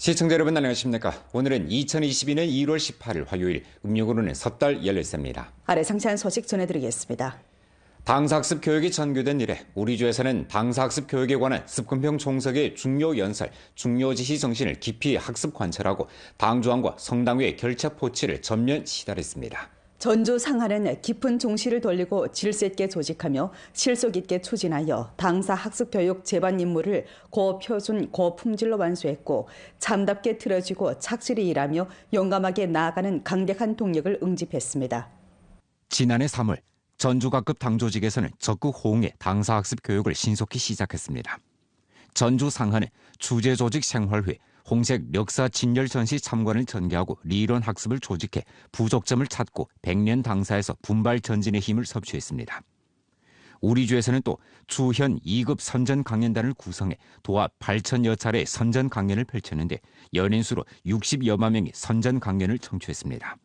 시청자 여러분 안녕하십니까? 오늘은 2022년 1월 18일 화요일, 음력으로는 섣달 14입니다. 아래 상세한 소식 전해드리겠습니다. 당사학습 교육이 전교된 이래 우리 주에서는 당사학습 교육에 관한 습관평 총석의 중요 연설, 중요 지시 정신을 깊이 학습 관찰하고 당조항과 성당위의 결책 포치를 전면 시달했습니다. 전주 상하는 깊은 종시를 돌리고 질서 있게 조직하며 실속 있게 추진하여 당사 학습 교육 제반 임무를 고표준 고품질로 완수했고 참답게 틀어지고 착실히 일하며 용감하게 나아가는 강력한 동력을 응집했습니다. 지난해 3월 전주 각급 당조직에서는 적극 호응해 당사학습 교육을 신속히 시작했습니다. 전주 상하는 주재 조직 생활회, 홍색 역사 진열 전시 참관을 전개하고 리론 학습을 조직해 부족점을 찾고 백년 당사에서 분발 전진의 힘을 섭취했습니다. 우리 주에서는 또 주현 2급 선전 강연단을 구성해 도합 8,000여 차례 선전 강연을 펼쳤는데 연인 수로 60여만 명이 선전 강연을 청취했습니다.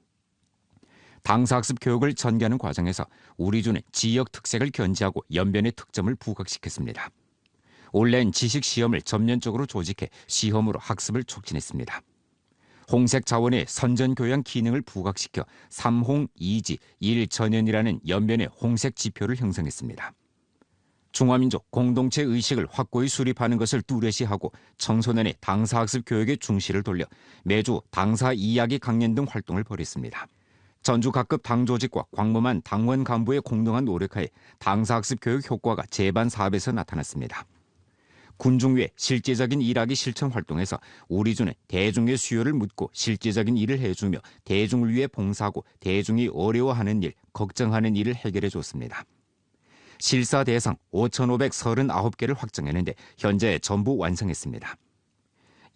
당사학습 교육을 전개하는 과정에서 우리 주는 지역 특색을 견지하고 연변의 특점을 부각시켰습니다. 온라인 지식 시험을 전면적으로 조직해 시험으로 학습을 촉진했습니다. 홍색 자원의 선전교양 기능을 부각시켜 3홍 2지 1전연이라는 연변의 홍색 지표를 형성했습니다. 중화민족 공동체 의식을 확고히 수립하는 것을 뚜렷이하고 청소년의 당사학습 교육에 중시를 돌려 매주 당사 이야기 강연 등 활동을 벌였습니다. 전주 각급 당조직과 광범한 당원 간부의 공동한 노력하에 당사학습 교육 효과가 제반 사업에서 나타났습니다. 군중 외 실제적인 일하기 실천 활동에서 우리 주는 대중의 수요를 묻고 실제적인 일을 해주며 대중을 위해 봉사하고 대중이 어려워하는 일, 걱정하는 일을 해결해 줬습니다. 실사 대상 5,539개를 확정했는데 현재 전부 완성했습니다.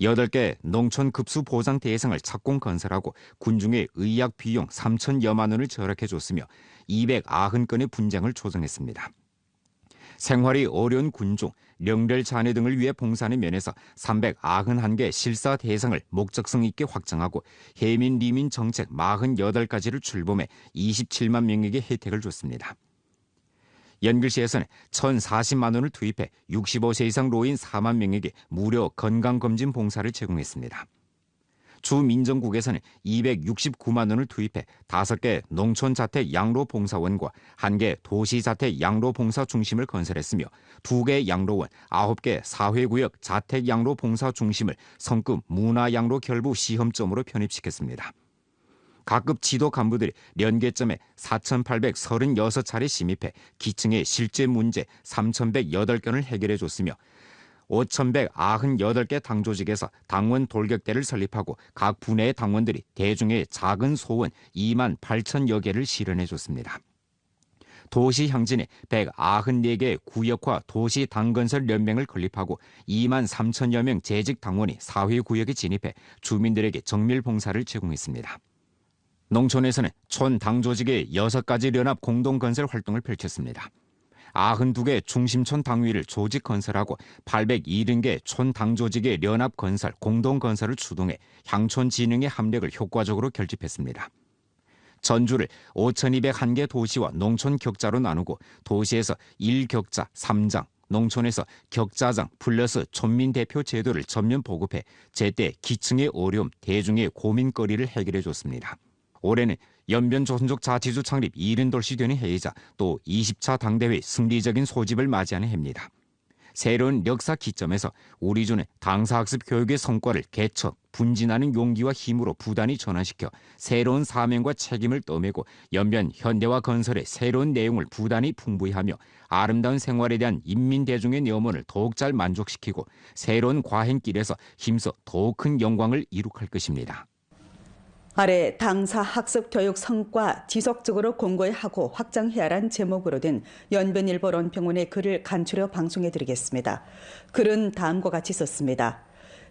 8개 농촌 급수 보장 대상을 착공 건설하고 군중의 의약 비용 3,000여만 원을 절약해 줬으며 290건의 분장을 조정했습니다. 생활이 어려운 군중, 명별 자녀 등을 위해 봉사하는 면에서 391개 실사 대상을 목적성 있게 확정하고 해민 리민 정책 48가지를 출범해 27만 명에게 혜택을 줬습니다. 연길시에서는 1,040만 원을 투입해 65세 이상 노인 4만 명에게 무료 건강검진 봉사를 제공했습니다. 주민정국에서는 269만 원을 투입해 5개 농촌자택 양로봉사원과 1개 도시자택 양로봉사 중심을 건설했으며 2개 양로원, 9개 사회구역 자택 양로봉사 중심을 성급 문화양로 결부 시험점으로 편입시켰습니다. 각급 지도 간부들이 연계점에 4,836차례 심입해 기층의 실제 문제 3,108건을 해결해 줬으며 5,198개 당조직에서 당원 돌격대를 설립하고 각 분야의 당원들이 대중의 작은 소원 2만 8천여 개를 실현해 줬습니다. 도시 향진에 194개 구역화 도시 당건설 연맹을 건립하고 2만 3천여 명 재직 당원이 사회구역에 진입해 주민들에게 정밀 봉사를 제공했습니다. 농촌에서는 촌 당조직의 6가지 연합 공동건설 활동을 펼쳤습니다. 92개 중심촌 당위를 조직 건설하고 870개 촌 당조직의 연합 건설, 공동 건설을 추동해 향촌 진흥의 합력을 효과적으로 결집했습니다. 전주를 5,201개 도시와 농촌 격자로 나누고 도시에서 1격자 3장, 농촌에서 격자장 플러스 촌민 대표 제도를 전면 보급해 제때 기층의 어려움, 대중의 고민거리를 해결해 줬습니다. 올해는 연변조선족 자치주 창립 70돌시 되는 해이자 또 20차 당대회 승리적인 소집을 맞이하는 해입니다. 새로운 역사 기점에서 우리 주는 당사학습 교육의 성과를 개척, 분진하는 용기와 힘으로 부단히 전환시켜 새로운 사명과 책임을 떠매고 연변 현대화 건설의 새로운 내용을 부단히 풍부히 하며 아름다운 생활에 대한 인민대중의 염원을 더욱 잘 만족시키고 새로운 과행길에서 힘써 더욱 큰 영광을 이룩할 것입니다. 아래 당사 학습 교육 성과 지속적으로 공고히 하고 확장해야 하는 제목으로 된 연변일보 론평원의 글을 간추려 방송해드리겠습니다. 글은 다음과 같이 썼습니다.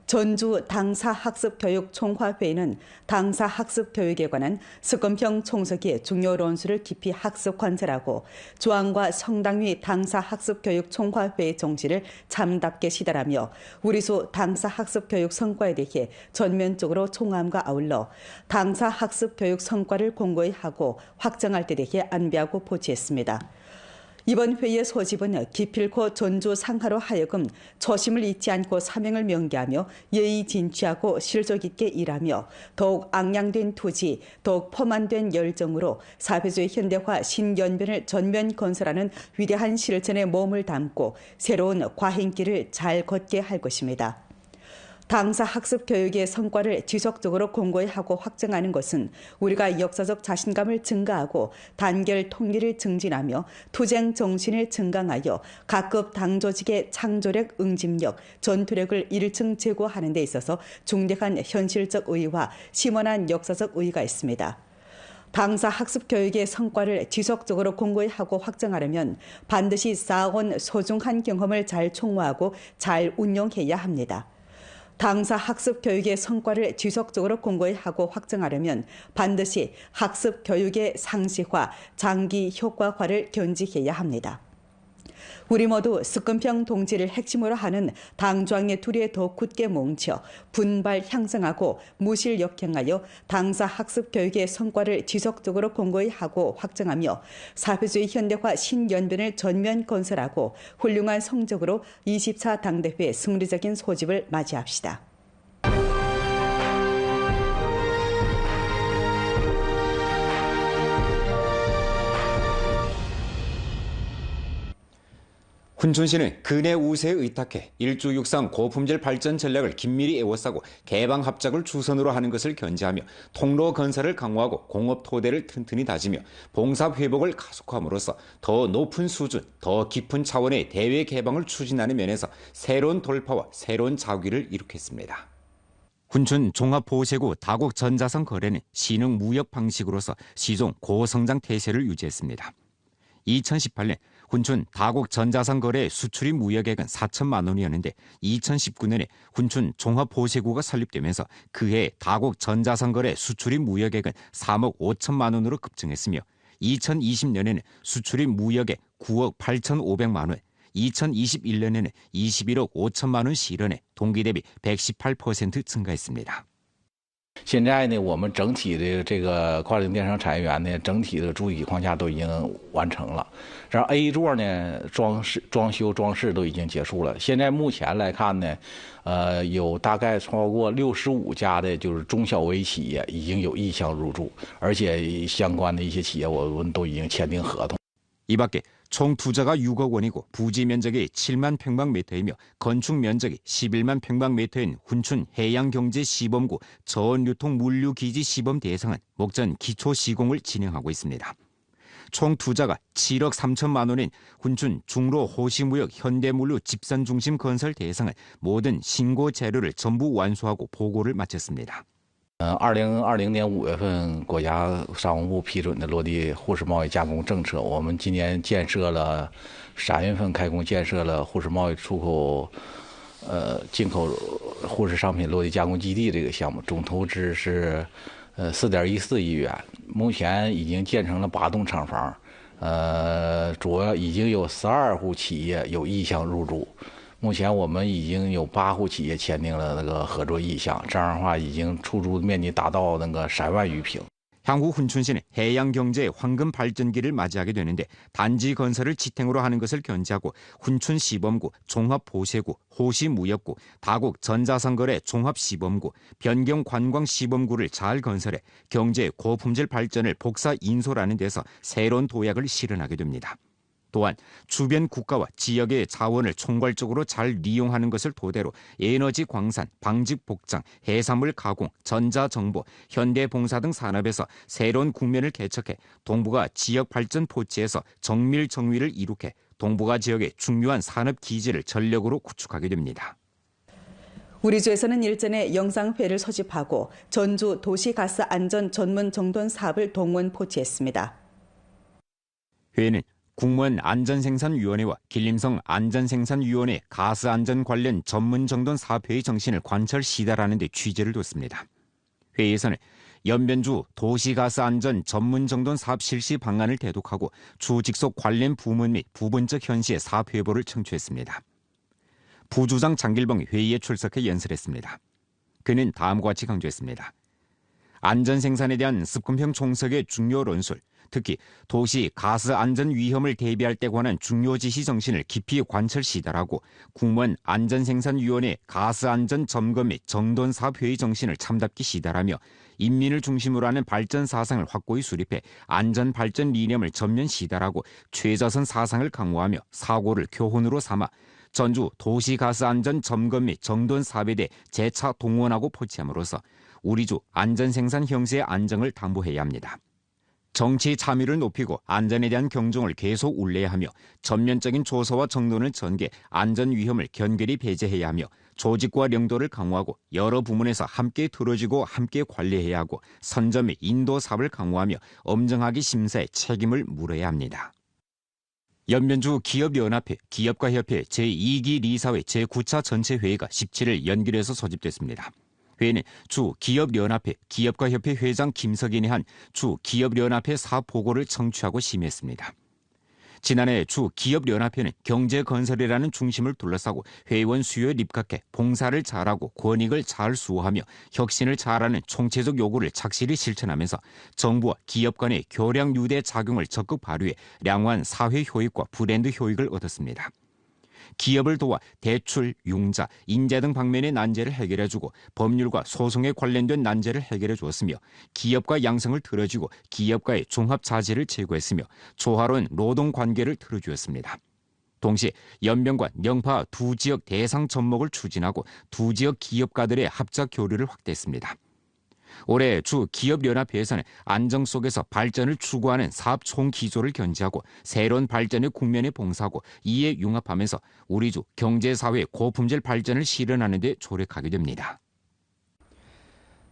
전주 당사학습교육 총화회의는 당사학습교육에 관한 습관평 총석의 중요 논술을 깊이 학습 관찰하고 조항과 성당위 당사학습교육 총화회의 정치를 참답게 시달하며 우리수 당사학습교육 성과에 대해 전면적으로 총함과 아울러 당사학습교육 성과를 공고히 하고 확정할 때 대해 안배하고 포치했습니다. 이번 회의의 소집은 기필코 전주 상하로 하여금 초심을 잊지 않고 사명을 명기하며 예의 진취하고 실속 있게 일하며 더욱 앙양된 투지, 더욱 포만된 열정으로 사회주의 현대화 신연변을 전면 건설하는 위대한 실천에 몸을 담고 새로운 과행길을 잘 걷게 할 것입니다. 당사 학습 교육의 성과를 지속적으로 공고히 하고 확정하는 것은 우리가 역사적 자신감을 증가하고 단결 통일을 증진하며 투쟁 정신을 증강하여 각급 당 조직의 창조력, 응집력, 전투력을 일층 제고하는 데 있어서 중대한 현실적 의의와 심원한 역사적 의의가 있습니다. 당사 학습 교육의 성과를 지속적으로 공고히 하고 확정하려면 반드시 쌓아온 소중한 경험을 잘 총무하고 잘 운용해야 합니다. 당사 학습 교육의 성과를 지속적으로 공고히 하고 확정하려면 반드시 학습 교육의 상시화, 장기 효과화를 견지해야 합니다. 우리 모두 스금평 동지를 핵심으로 하는 당좌의 둘에 더 굳게 뭉쳐 분발 향상하고 무실역행하여 당사 학습 교육의 성과를 지속적으로 공고히 하고 확정하며 사회주의 현대화 신연변을 전면 건설하고 훌륭한 성적으로 24 당대회 승리적인 소집을 맞이합시다. 훈춘시는 근해 우세에 의탁해 일주육상 고품질 발전 전략을 긴밀히 에워싸고 개방 합작을 주선으로 하는 것을 견지하며 통로 건설을 강화하고 공업 토대를 튼튼히 다지며 봉사 회복을 가속함으로써 더 높은 수준, 더 깊은 차원의 대외 개방을 추진하는 면에서 새로운 돌파와 새로운 자기를 이룩했습니다. 훈춘 종합보세구 다국 전자상 거래는 신흥 무역 방식으로서 시종 고성장 태세를 유지했습니다. 2018년 훈춘 다국 전자상 거래 수출입 무역액은 4천만 원이었는데 2019년에 훈춘 종합보세구가 설립되면서 그해 다국 전자상 거래 수출입 무역액은 3억 5천만 원으로 급증했으며 2020년에는 수출입 무역액 9억 8,500만 원, 2021년에는 21억 5천만 원 실현해 동기 대비 118% 증가했습니다. 现在呢，我们整体的这个跨境电商产业园呢，整体的主体框架都已经完成了。然后 A 座呢，装修、装饰都已经结束了。现在目前来看呢，有大概超过65家的就是中小微企业已经有意向入驻，而且相关的一些企业我们都已经签订合同。 이 밖에 총 투자가 6억 원이고 부지 면적이 7만 평방미터이며 건축 면적이 11만 평방미터인 훈춘 해양경제시범구 저온유통물류기지 시범 대상은 목전 기초 시공을 진행하고 있습니다. 총 투자가 7억 3천만 원인 훈춘 중로 호시무역 현대물류 집산중심 건설 대상은 모든 신고 재료를 전부 완수하고 보고를 마쳤습니다. 2020年5月份，国家商务部批准的落地沪市贸易加工政策，我们今年建设了3月份开工建设了沪市贸易出口，进口沪市商品落地加工基地这个项目，总投资是4.14亿元，目前已经建成了8栋厂房，主要已经有12户企业有意向入驻。 目前我们已经有8户企业签订了那个合作意向，这样的话已经出租面积达到那个3万余平。 향후 훈춘시는 해양경제의 황금 발전기를 맞이하게 되는데 단지 건설을 지탱으로 하는 것을 견지하고 훈춘시범구, 종합보세구, 호시무역구, 다국 전자상거래 종합시범구, 변경관광시범구를 잘 건설해 경제의 고품질 발전을 복사 인솔하는 데서 새로운 도약을 실현하게 됩니다. 또한 주변 국가와 지역의 자원을 총괄적으로 잘 이용하는 것을 토대로 에너지 광산, 방직 복장, 해산물 가공, 전자정보, 현대봉사 등 산업에서 새로운 국면을 개척해 동북아 지역 발전 포치에서 정밀 정위를 이룩해 동북아 지역의 중요한 산업 기지를 전력으로 구축하게 됩니다. 우리 주에서는 일전에 영상회를 소집하고 전주 도시가스 안전 전문 정돈 사업을 동원 포치했습니다. 회의는 국무원 안전생산위원회와 길림성 안전생산위원회 가스안전 관련 전문정돈 사업회의 정신을 관철 시달하는 데 취재를 뒀습니다. 회의에서는 연변주 도시가스안전 전문정돈 사업 실시 방안을 대독하고 주 직속 관련 부문 및 부분적 현시의 사업 회보를 청취했습니다. 부주장 장길봉이 회의에 출석해 연설했습니다. 그는 다음과 같이 강조했습니다. 안전 생산에 대한 습관형 총석의 중요論술, 특히 도시 가스 안전 위험을 대비할 때 관한 중요 지시 정신을 깊이 관철 시달하고 국무원 안전생산위원회 가스안전 점검 및 정돈 사업 회의 정신을 참답게 시달하며 인민을 중심으로 하는 발전 사상을 확고히 수립해 안전 발전理念을 전면 시달하고 최저선 사상을 강화하며 사고를 교훈으로 삼아 전주 도시가스안전 점검 및 정돈 사업에 대해 재차 동원하고 포치함으로써 우리주 안전생산 형세의 안정을 담보해야 합니다. 정치 참여를 높이고 안전에 대한 경종을 계속 울려야 하며 전면적인 조사와 정돈을 전개, 안전 위험을 견결히 배제해야 하며 조직과 령도를 강화하고 여러 부문에서 함께 들어주고 함께 관리해야 하고 선점 및 인도 사업을 강화하며 엄정하게 심사에 책임을 물어야 합니다. 연변주 기업연합회, 기업가협회 제2기 리사회 제9차 전체회의가 17일 연결해서 소집됐습니다. 회의는 주 기업연합회, 기업가협회 회장 김석인이 한 주 기업연합회 사업보고를 청취하고 심의했습니다. 지난해 주 기업연합회는 경제건설이라는 중심을 둘러싸고 회의원 수요에 입각해 봉사를 잘하고 권익을 잘 수호하며 혁신을 잘하는 총체적 요구를 착실히 실천하면서 정부와 기업 간의 교량 유대 작용을 적극 발휘해 량화한 사회 효익과 브랜드 효익을 얻었습니다. 기업을 도와 대출, 융자, 인재 등 방면의 난제를 해결해주고 법률과 소송에 관련된 난제를 해결해 주었으며 기업가 양성을 틀어주고 기업가의 종합자질을 제고했으며 조화로운 노동관계를 틀어주었습니다. 동시에 연변과 영파 두 지역 대상 접목을 추진하고 두 지역 기업가들의 합작 교류를 확대했습니다. 올해 주 기업연합회에서는 안정 속에서 발전을 추구하는 사업 총기조를 견지하고 새로운 발전의 국면에 봉사하고 이에 융합하면서 우리주 경제사회 고품질 발전을 실현하는 데 조력하게 됩니다.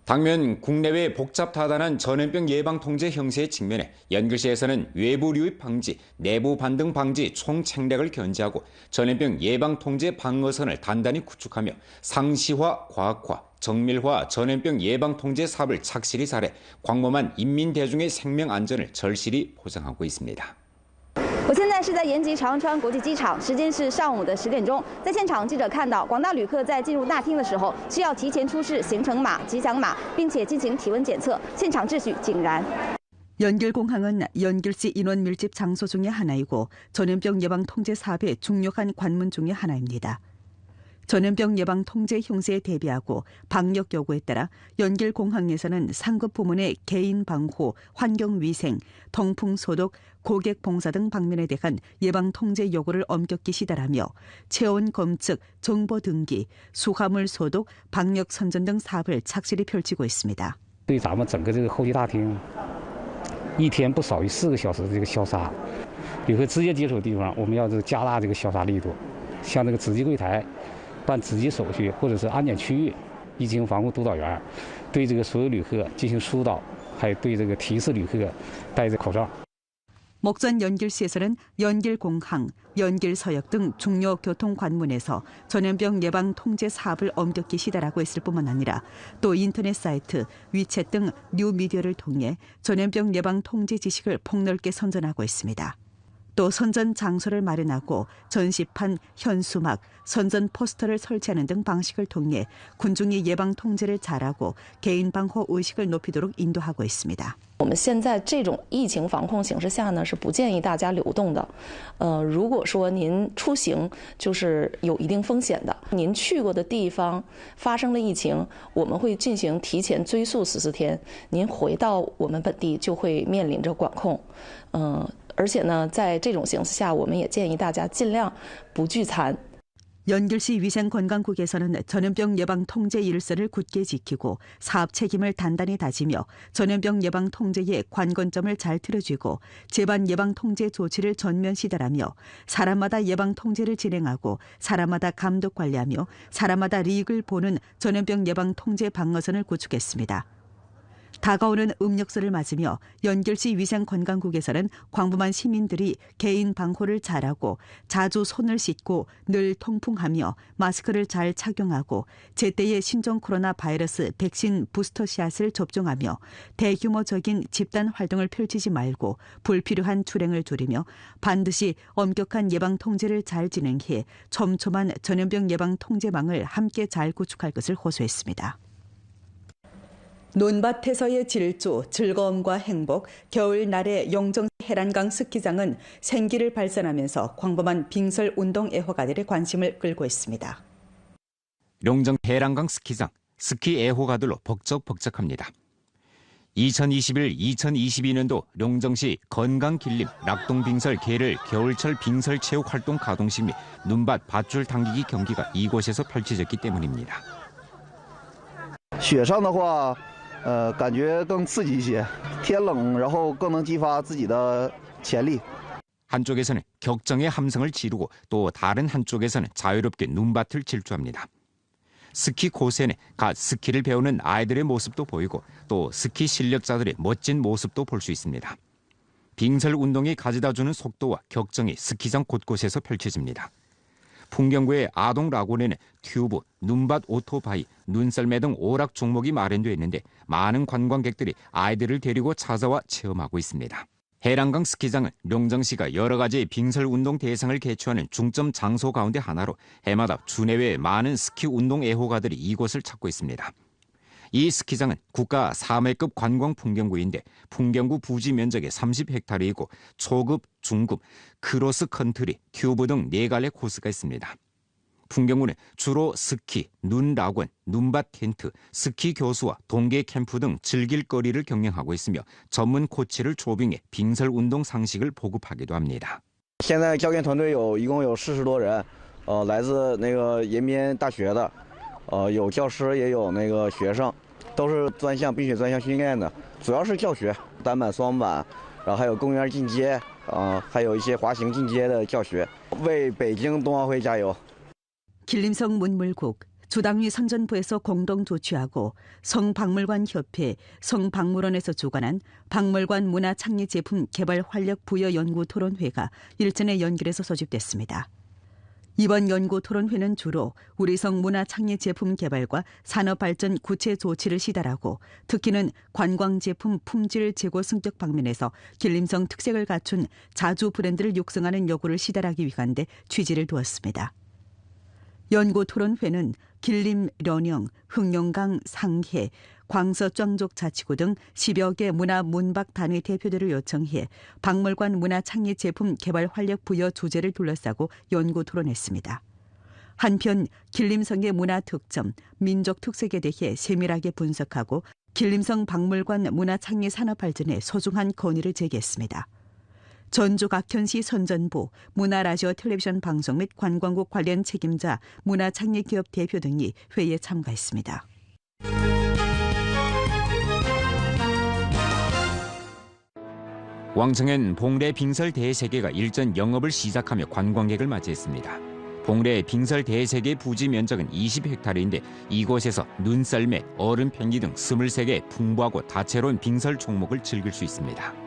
당면 국내외 복잡다단한 전염병 예방 통제 형세의 측면에 연결시에서는 외부 유입 방지, 내부 반등 방지 총 책략을 견지하고 전염병 예방 통제 방어선을 단단히 구축하며 상시화, 과학화, 정밀화 전염병 예방 통제 사업을 착실히 잘해 광범한 인민 대중의 생명 안전을 절실히 보장하고 있습니다. 我现在是在延吉长川国际机场，时间是上午的10点钟。在现场，记者看到广大旅客在进入大厅的时候，需要提前出示行程码、吉祥码，并且进行体温检测。现场秩序井然。 연길공항은 연결시 인원 밀집 장소 중의 하나이고 전염병 예방 통제 사업의 중요한 관문 중의 하나입니다. 전염병 예방 통제 형세에 대비하고 방역 요구에 따라 연길공항에서는 상급 부문의 개인 방호, 환경 위생, 통풍 소독, 고객 봉사 등 방면에 대한 예방 통제 요구를 엄격히 시달하며 체온 검측, 정보 등기, 수화물 소독, 방역 선전 등 사업을 착실히 펼치고 있습니다. 对咱们整个这个候机大厅，一天不少于4个小时的这个消杀，旅客直接接触的地方，我们要加大这个消杀力度，像这个值机柜台。 办值机手续或者是安检区域，疫情防控督导员对这个所有旅客进行疏导，还有对这个提示旅客戴着口罩。 목전 연길시에서는 연길공항, 연길서역 등 중요 교통관문에서 전염병 예방 통제 사업을 엄격히 시달하고 있을 뿐만 아니라 또 인터넷 사이트, 위챗 등 뉴미디어를 통해 전염병 예방 통제 지식을 폭넓게 선전하고 있습니다. 또 선전 장소를 마련하고 전시판, 현수막, 선전 포스터를 설치하는 등 방식을 통해 군중이 예방 통제를 잘하고 개인 방호 의식을 높이도록 인도하고 있습니다. 我们现在这种疫情防控形势下呢，是不建议大家流动的。如果说您出行就是有一定风险的，您去过的地方发生了疫情，我们会进行提前追溯14天，您回到我们本地就会面临着管控。而且呢，在这种形势下，我们也建议大家尽量不聚餐。 연길시 위생건강국에서는 전염병 예방 통제 일선을 굳게 지키고 사업 책임을 단단히 다지며 전염병 예방 통제의 관건점을 잘 틀어쥐고 재반 예방 통제 조치를 전면 시달하며 사람마다 예방 통제를 진행하고 사람마다 감독 관리하며 사람마다 리익을 보는 전염병 예방 통제 방어선을 구축했습니다. 다가오는 음력설을 맞으며 연결시 위생건강국에서는 광범한 시민들이 개인 방호를 잘하고 자주 손을 씻고 늘 통풍하며 마스크를 잘 착용하고 제때의 신종 코로나 바이러스 백신 부스터샷을 접종하며 대규모적인 집단 활동을 펼치지 말고 불필요한 출행을 줄이며 반드시 엄격한 예방 통제를 잘 진행해 촘촘한 전염병 예방 통제망을 함께 잘 구축할 것을 호소했습니다. 논밭에서의 질주, 즐거움과 행복, 겨울날의 용정 해란강 스키장은 생기를 발산하면서 광범한 빙설 운동 애호가들의 관심을 끌고 있습니다. 용정 해란강 스키장, 스키 애호가들로 벅적벅적합니다. 2021-2022년도 용정시 건강길림 낙동빙설 계를 겨울철 빙설 체육 활동 가동식 및 눈밭 밧줄 당기기 경기가 이곳에서 펼쳐졌기 때문입니다. 雪上的话，感觉更刺激一些。天冷，然后更能激发自己的潜力。 한쪽에서는 격정의 함성을 지르고 또 다른 한쪽에서는 자유롭게 눈밭을 질주합니다. 스키 코스에는 갓 스키를 배우는 아이들의 모습도 보이고 또 스키 실력자들의 멋진 모습도 볼 수 있습니다. 빙설 운동이 가져다주는 속도와 격정이 스키장 곳곳에서 펼쳐집니다. 풍경구의 아동 라곤에는 튜브, 눈밭 오토바이, 눈썰매 등 오락 종목이 마련되어 있는데 많은 관광객들이 아이들을 데리고 찾아와 체험하고 있습니다. 해란강 스키장은 용정시가 여러 가지 빙설 운동 대상을 개최하는 중점 장소 가운데 하나로 해마다 주내외 많은 스키 운동 애호가들이 이곳을 찾고 있습니다. 이 스키장은 국가 3회급 관광 풍경구인데 풍경구 부지 면적의 30헥타르이고 초급, 중급, 크로스 컨트리, 튜브 등 4갈래 코스가 있습니다. 풍경구는 주로 스키, 눈 락원, 눈밭 텐트, 스키 교수와 동계 캠프 등 즐길 거리를 경영하고 있으며 전문 코치를 초빙해 빙설 운동 상식을 보급하기도 합니다. 现在教练团队一共有40多人，来自那个延边大学的，有教师也有那个学生，都是专项冰雪专项训练的，主要是教学，单板、双板，然后还有公园进阶，还有一些滑行进阶的教学，为北京冬奥会加油。 길림성 문물국, 주당위 선전부에서 공동 조치하고 성박물관협회, 성박물원에서 주관한 박물관 문화 창립 제품 개발 활력 부여 연구 토론회가 일전에 연결해서 소집됐습니다. 이번 연구 토론회는 주로 우리성 문화 창립 제품 개발과 산업 발전 구체 조치를 시달하고 특히는 관광 제품 품질 제고 승격 방면에서 길림성 특색을 갖춘 자주 브랜드를 육성하는 요구를 시달하기 위한데 취지를 두었습니다. 연구 토론회는 길림, 련영, 흑룡강, 상해, 광서 庄족 자치구 등 10여 개 문화 문박 단위 대표들을 요청해 박물관 문화 창립 제품 개발 활력 부여 주제를 둘러싸고 연구 토론했습니다. 한편 길림성의 문화 특점, 민족 특색에 대해 세밀하게 분석하고 길림성 박물관 문화 창립 산업 발전에 소중한 건의를 제기했습니다. 전주각현시 선전부, 문화라디오 텔레비전 방송 및 관광국 관련 책임자, 문화창립기업 대표 등이 회의에 참가했습니다. 왕청엔 봉래 빙설 대세계가 일전 영업을 시작하며 관광객을 맞이했습니다. 봉래 빙설 대세계 부지 면적은 20헥타르인데 이곳에서 눈썰매, 얼음 팽기 등 23개 풍부하고 다채로운 빙설 종목을 즐길 수 있습니다.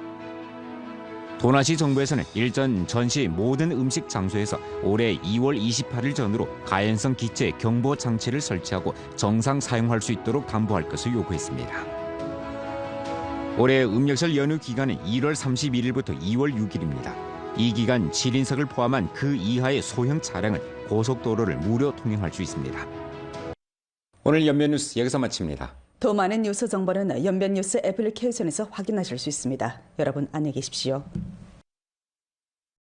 도나시 정부에서는 일전 전시 모든 음식 장소에서 올해 2월 28일 전으로 가연성 기체 경보 장치를 설치하고 정상 사용할 수 있도록 담보할 것을 요구했습니다. 올해 음력설 연휴 기간은 1월 31일부터 2월 6일입니다. 이 기간 7인석을 포함한 그 이하의 소형 차량은 고속도로를 무료 통행할 수 있습니다. 오늘 연변뉴스 여기서 마칩니다. 더 많은 뉴스 정보는 연변뉴스 애플리케이션에서 확인하실 수 있습니다. 여러분 안녕히 계십시오.